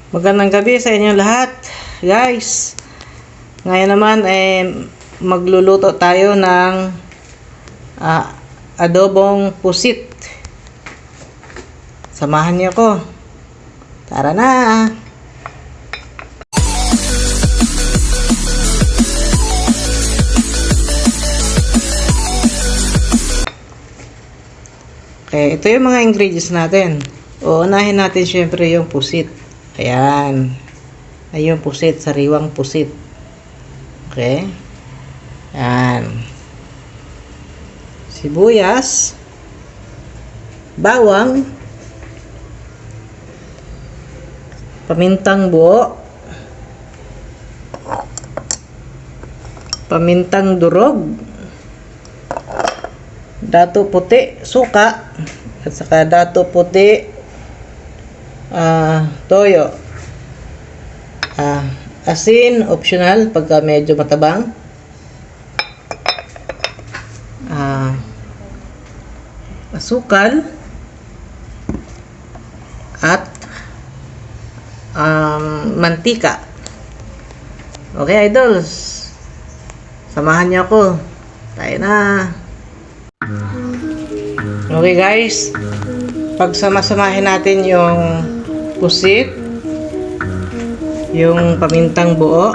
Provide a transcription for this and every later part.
Magandang gabi sa inyo lahat, guys. Ngayon naman magluluto tayo ng adobong pusit. Samahan niyo ko. Tara na. Okay, ito yung mga ingredients natin. Uunahin natin syempre yung pusit. Ayan. Ay yung pusit, sariwang pusit. Okay. Ayan. Sibuyas. Bawang. Pamintang buo. Pamintang durog. Dato puti, suka. At saka dato puti, toyo. Asin, optional pagka medyo matabang. Asukal. At mantika. Okay, idols. Samahan niyo ako. Tayo na. Okay guys, pagsama-samahin natin yung pusit, yung pamintang buo,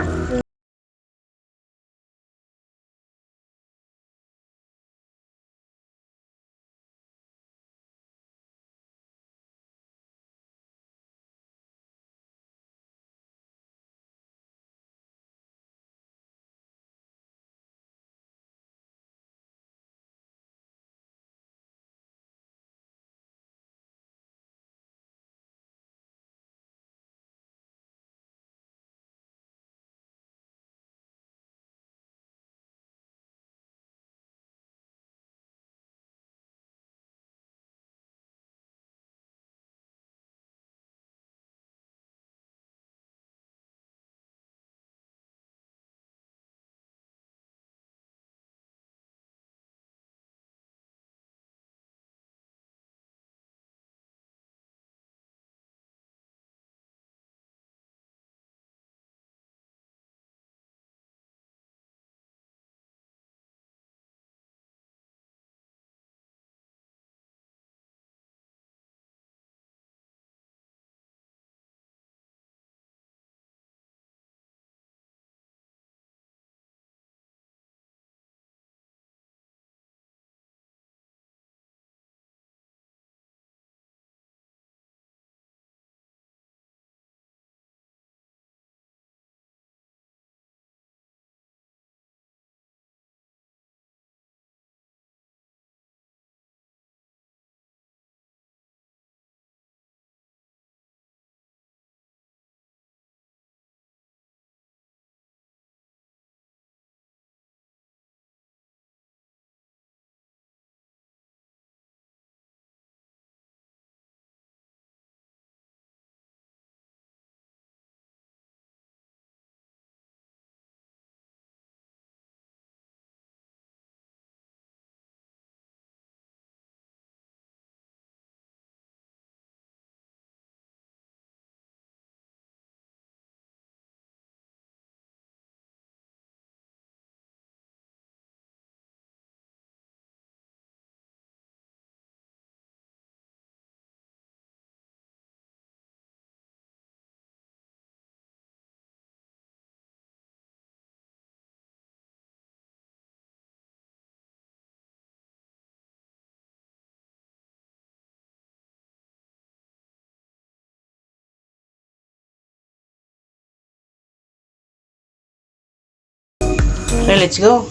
okay, let's go.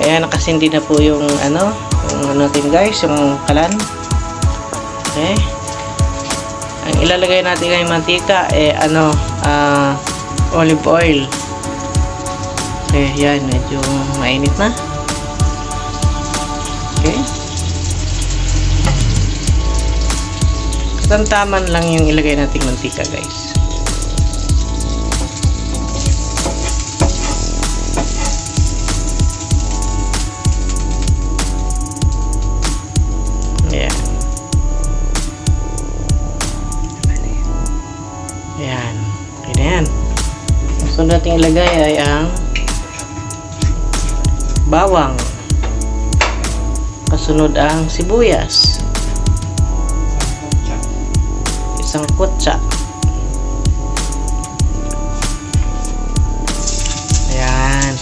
Ayan, nakasindi na po yung natin guys, yung kalan. Okay. Ang ilalagay natin ngayong mantika olive oil. Okay, yan, medyo mainit na. Okay. Katamtaman lang yung ilagay nating mantika guys. Ayan. Sunod natin ilagay ay ang bawang. Kasunod ang sibuyas. Isang kutsa. Ayan.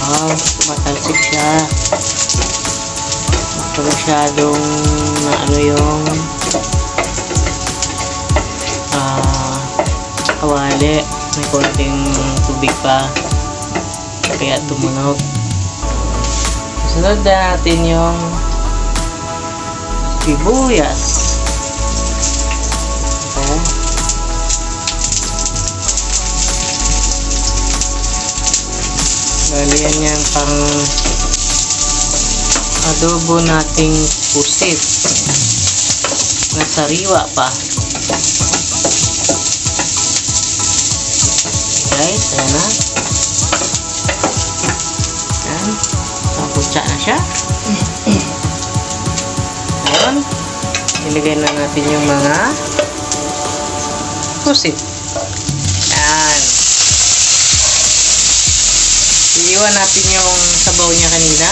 Wow, matalsik siya. Ito masyadong na ano yung kawali. May konting tubig pa. Kaya tumunog. Sunod na natin yung sibuyas. Okay. Bali yan pang adobo nating pusit na sariwa pa. Guys, ayan na. Ayan. Pagkutsa na siya. Ayan. Ilagay na natin yung mga pusit. Ayan. Iiwan natin yung sabaw niya kanina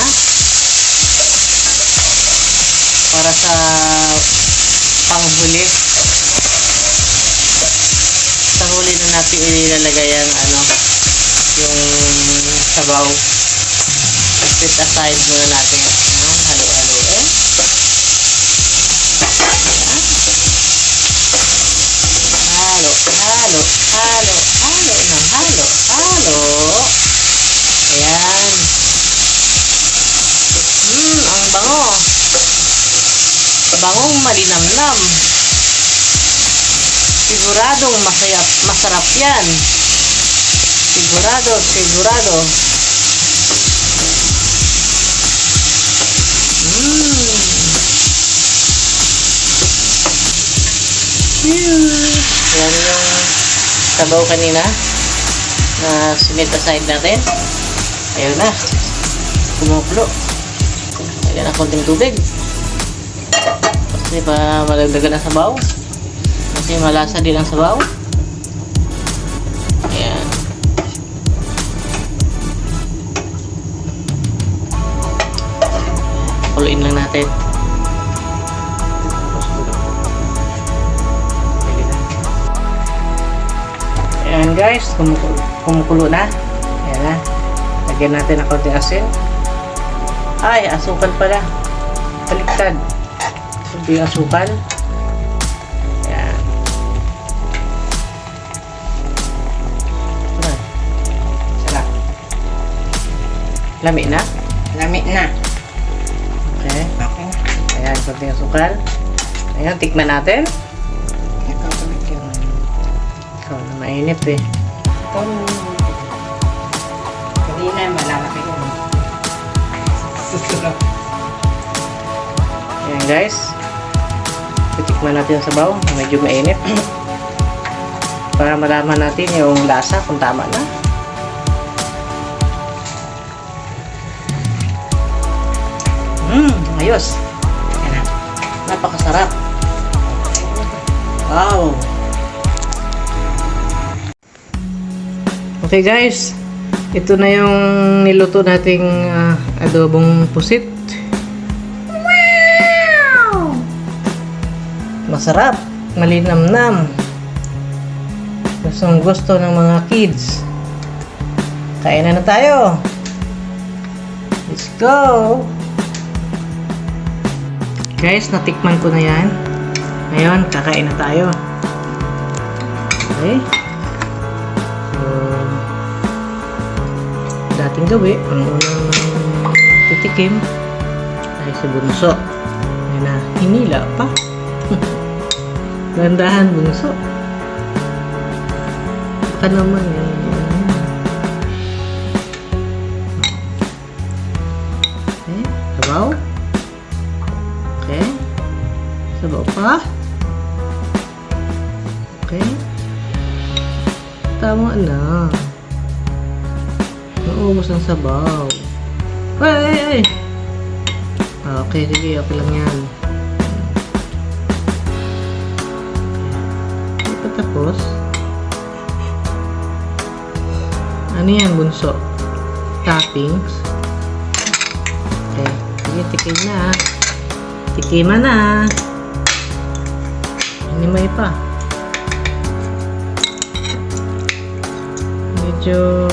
para sa panghuli. Sa huli na natin ilalagay ang yung sabaw. Set aside muna natin. Halo-haloin. Halo, halo, halo, halo ng halo, halo. Ayan. Ang bango. Bangong malinamnam. Siguradong masarap yan. Sigurado, sigurado. Yan yung sabaw kanina na sinit aside natin. Ayun na. Kumukulo. Lagyan na konting tubig. Kasi pa malagdagan ang sabaw. Kasi malasa din ang sabaw. Ayan. Kuluin lang natin. Ayan guys, kumukulo na. Ayan na. Lagyan natin ng konting asin. Ay, asukal pala. Baliktad. Hindi yung asukal. Ayan. Sarap. Lami na? Lami na. Okay. Okay. Ayan, konting asukal. Ayan, tikman natin. Nakakabit yun. Ikaw na mainit eh. Hindi na, malalaki yun. Susunod. Ayan guys. Titikman natin ang sabaw. Medyo mainit. Para malaman natin yung lasa kung tama na. Ayos. Ayan na. Napakasarap. Wow. Okay guys. Ito na yung niluto nating adobong pusit. Wow! Masarap. Malinamnam. Gustong gusto ng mga kids. Kain na tayo. Let's go! Guys, natikman ko na yan. Ngayon, kakain na tayo. Okay? So, dating gawi, ang unang titikim ay si Bunso. Ayan na, hinila pa. Gandahan, Bunso. Baka naman eh. Okay, sabaw. Okay. Sabaw pa. Okay. Tama na. Naubos ang sabaw. Ay! Okay, sige. Okay lang yan. Tapos, ano yan, bunso? Toppings. Okay. Sige, tikim na. Tikiman na. Hindi may pa. Medyo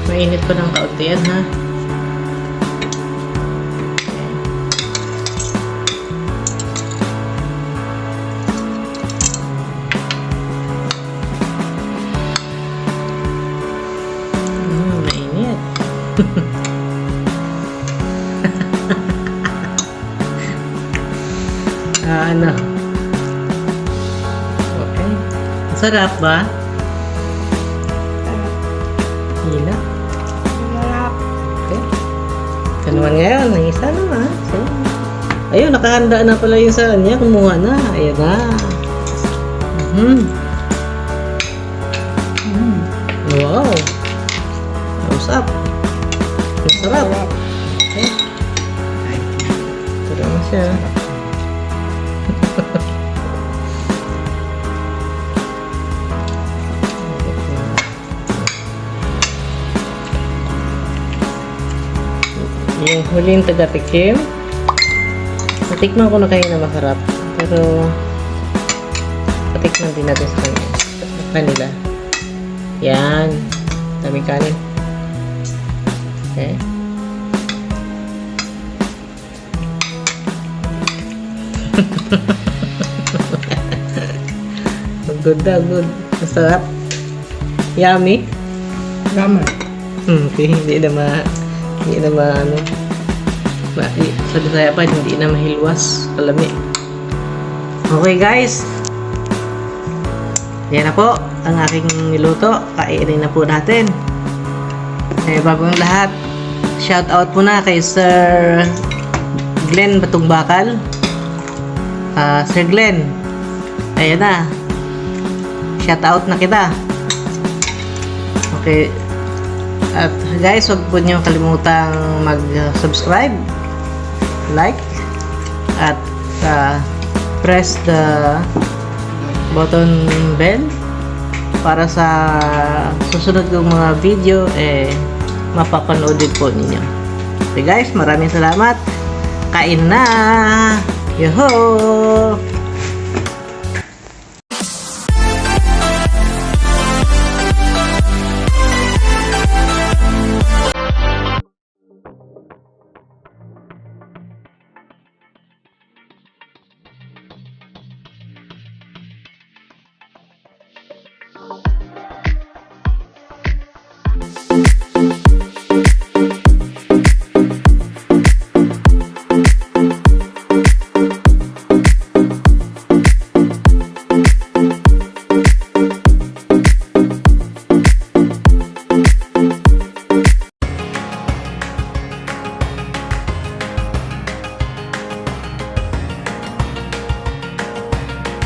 mainit pa ng kaunti yan, ha? Mainit. Ano? Okay. Sarap ba? Hila. Sarap. Okay. Ito naman ngayon, ang isa naman. So, ayun, nakahanda na pala yung sa kanya. Kumuha na. Ayan na. Wow. Thumbs up. Masarap. Okay. Ito naman siya. Yung huling taga-tikim. Natikman ko na kayo na masarap. Pero, patikman din natin sa kanila. Yan. Dami kanin. Okay. Good daw, good. Masarap. Yummy. Gaman. Okay, hindi na ano. Sa Bisaya pa, hindi na mahilwas. Kalami. Okay, guys. Yan na po ang aking niluto. Kainin na po natin. Bago ang lahat, shout out po na kay Sir Glenn Batungbakal. Sir Glenn, ayan na. Shout out na kita. Okay. At guys, huwag po niyong kalimutang mag-subscribe, like, at press the button bell para sa susunod kong mga video mapapanood din po ninyo. Okay guys, maraming salamat. Kain na! Yoho!